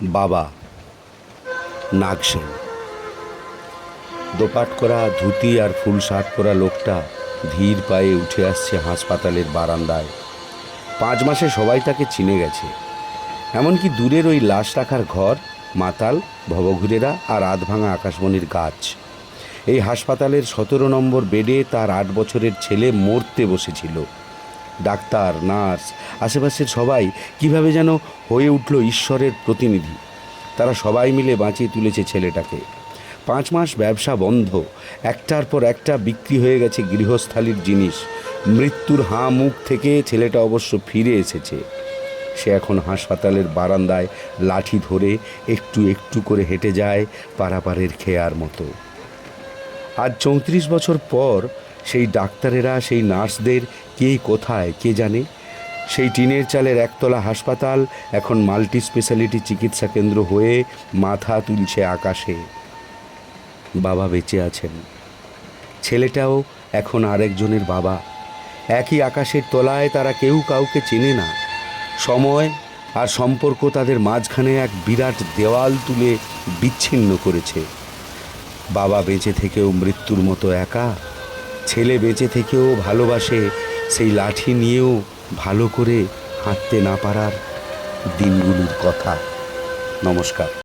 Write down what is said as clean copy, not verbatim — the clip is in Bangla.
বাবা নাগসেন। দোপাট করা ধুতি আর ফুল শার্ট পরা লোকটা ধীর পায়ে উঠে আসছে হাসপাতালের বারান্দায়। 5 মাসে সবাই তাকে চিনে গেছে, এমনকি দূরের ওই লাশ রাখার ঘর, মাতাল, ভবঘুরেরা আর আধভাঙা আকাশমণির গাছ। এই হাসপাতালের 17 নম্বর বেডে তার 8 বছরের ছেলে মরতে বসেছিল। ডাক্তার, নার্স, আশেপাশের সবাই কিভাবে যেন হয়ে উঠল ঈশ্বরের প্রতিনিধি। তারা সবাই মিলে বাঁচিয়ে তুলেছে ছেলেটাকে। 5 মাস ব্যবসা বন্ধ, একটার পর একটা বিক্রি হয়ে গেছে গৃহস্থালির জিনিস। মৃত্যুর হাঁ মুখ থেকে ছেলেটা অবশ্য ফিরে এসেছে। সে এখন হাসপাতালের বারান্দায় লাঠি ধরে একটু একটু করে হেঁটে যায় পারাপারের খেয়ার মতো। আজ 34 বছর পর সেই ডাক্তারেরা, সেই নার্সদের কে কোথায় কে জানে। সেই টিনের চালের একতলা হাসপাতাল এখন মাল্টি স্পেশালিটি চিকিৎসা কেন্দ্র হয়ে মাথা তুলছে আকাশে। বাবা বেঁচে আছেন, ছেলেটাও এখন আরেকজনের বাবা। একই আকাশের তলায় তারা কেউ কাউকে চেনে না। সময় আর সম্পর্ক তাদের মাঝখানে এক বিরাট দেওয়াল তুলে বিচ্ছিন্ন করেছে। বাবা বেঁচে থেকেও মৃত্যুর মতো একা, ছেলে বেঁচে থেকেও ভালোবাসে সেই লাঠি নিয়েও ভালো করে হাঁটতে না পারার দিনগুলোর কথা। নমস্কার।